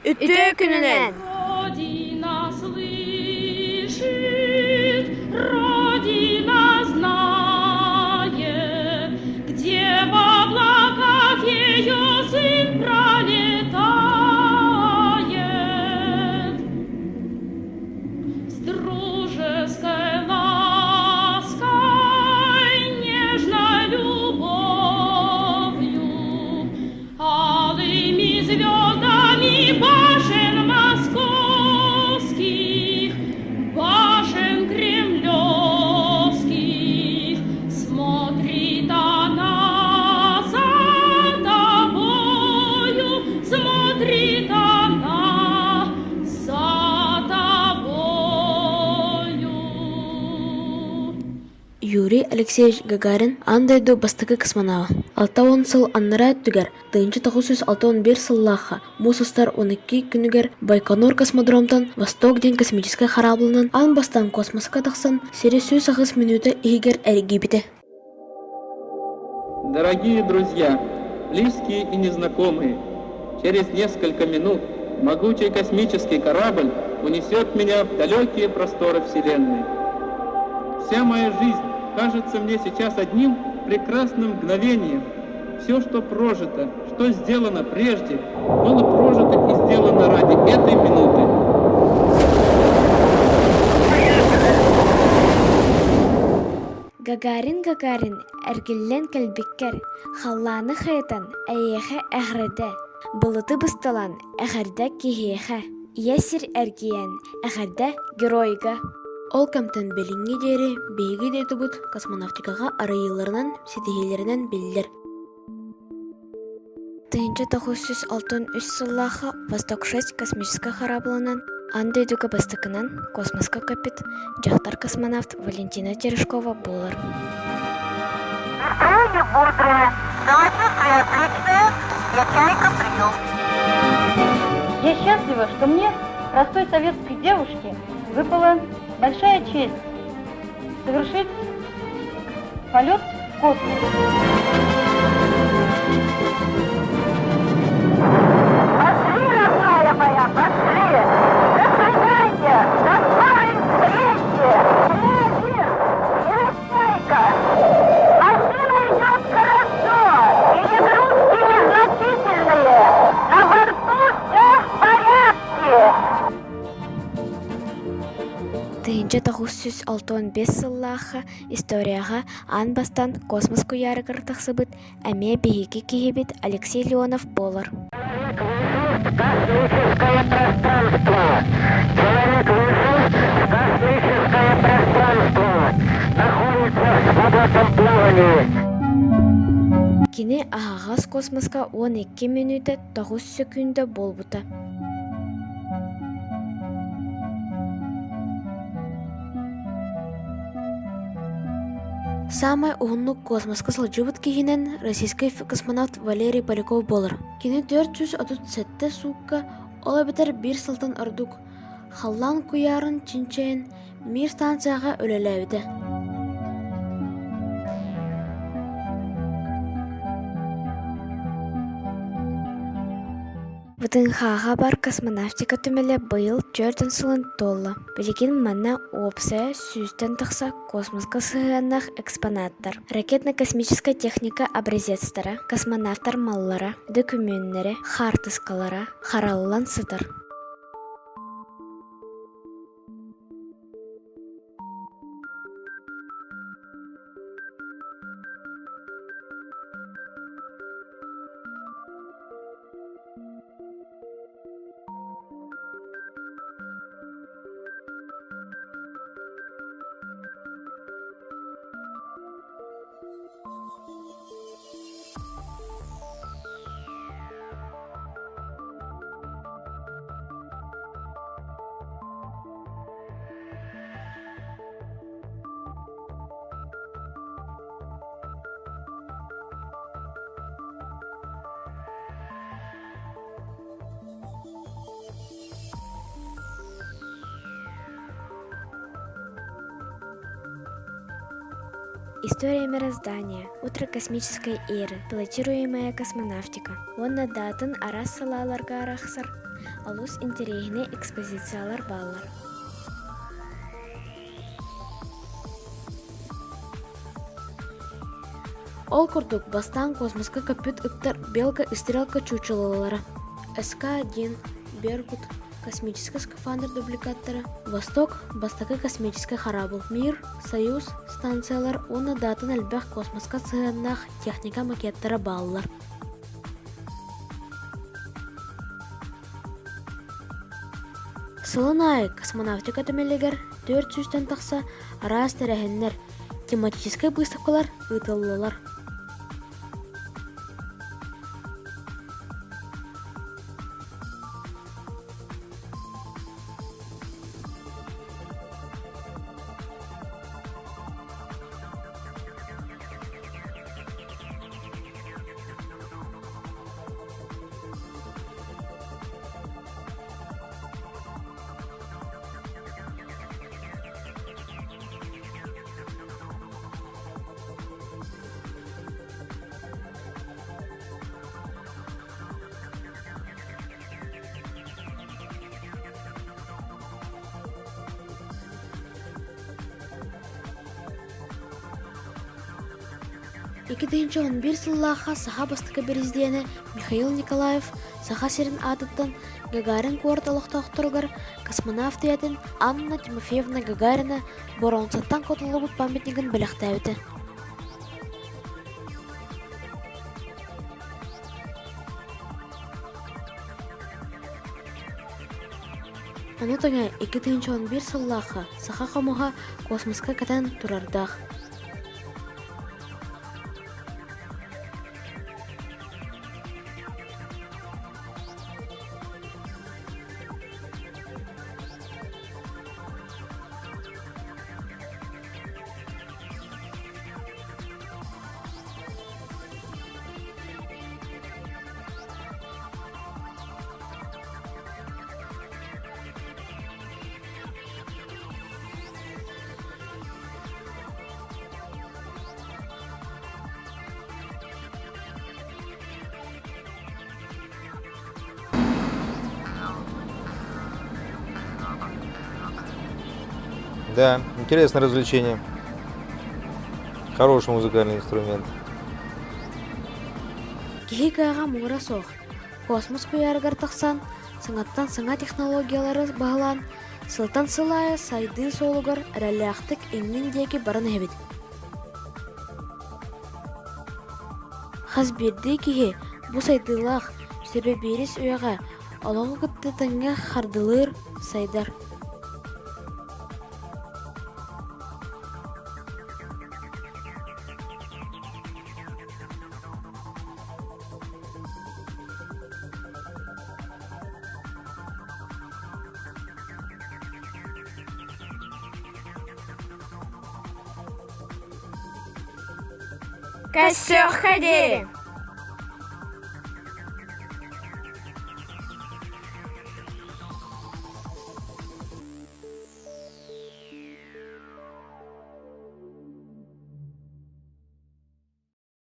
Үтө күнүнен. Родина слышит, Родина знает, где в облаках ее сын пролетает. С дружеской лаской, нежной любовью, алыми звездами башен московских, башен кремлевских, смотрит она за тобою, смотрит она за тобою. Юрий Алексеевич Гагарин андайду бастыкы космонавт. 6 сыл аннара түгер 1961 сыллаха мусустар 12 күнүгер Байконур космодромтан Восток ден космической кораблынан ан бастан космоска тахсан сересүү сагыс минута игер эргибите. Дорогие друзья, близкие и незнакомые, через несколько минут могучий космический корабль унесет меня в далекие просторы Вселенной. Вся моя жизнь кажется мне сейчас одним прекрасным мгновением. Все, что прожито, что сделано прежде, было прожито и сделано ради этой минуты. Гагарин эргиллен кэлбиккер халланы хайтан әйехе әхреде булыты бысталан әхерде кихеха ясир эргиен әхерде геройга. Ол кемтен белинги дери бейги де тубут космонавтикага арайыларынан сетихилеринен билдер. 1963 сыллаха Восток-6 космический кораблынан андайдуга бастыкынан космоска капит жахтар космонавт Валентина Терешкова болар. Настроение бодрое, самочувствие отличное, я чайка прием. Я счастлива, что мне, простой советской девушке, выпала большая честь совершить полет в космос. Пошли, родная моя, пошли! До свидания! До скорой встречи! Летит! Я чайка! Машина идет хорошо! Перегрузки незначительные! На борту все в порядке! 1965 сыллаха историяга ан бастан космоску ярыгар тахсыбыт әме бейги кихибит Алексей Леонов болар. Космическое пространство! Человек вышел в космическое пространство! Находится в свободном плавании! Кини ахагас космоска 12 минута 9 секунда болбута. Самый угуннук космоска сылжыбыт кихинен российский космонавт Валерий Поляков болар. Кини 437 сукка ола бетер бир сылтан ардук. Халлан куярын чинчен мир станцияга өлеләбиде. ВТНХ-га бар космонавтика түмеле быйыл 4 сылын толла. Билигин манна опция сүүстен тахса космоска сыганнах экспонаттар. Ракетно-космическая техника образецтары, космонавтар маллары, документтері, хартыскалары, хараллан сытыр. История мироздания, утро космической эры, пилотируемая космонавтика. Онна датын арас салаларга арахсар, алус интерегіне экспозициялар баллар. Ол курдук бастан космоска көпүт ыттар белка и стрелка чучелалары. СК-1, Беркут, космический скафандр дубликаттары, Восток, бастакы космический корабль, Мир, Союз, станциялар, оны датын әлбәқ космоска сыганнах техника макеттары баллар. Сылынай космонавтика төмелегер 400-тен тақса арас тәрәхеннер, тематический выставкалар ытыллылар. Екідейінші 11 сыллаға саха бастықы президиені Михаил Николаев саха серін адыттан Гагарин куарталықта оқтырғыр космонавтиятын Анна Тимофеевна Гагарина боронсаттан котылы бұт памятнигін біліқтәуді. Аны тоңа 2-11 сыллаға саха қамыға космоска кәтен тұрардақ. Да, интересное развлечение. Хороший музыкальный инструмент. Кихи кайға мұғыра соқ. Космос көяргар тақсан, сыңаттан сыңа технологиялары бағылан, сылтан сылайы сайды солығыр әрәліяқтық еңнен декі барын әбет. Хаз берді кихи бұ сайдылақ сөбе беріс өйға алығы күтті таңға қардылыр сайдар. Костер ходили.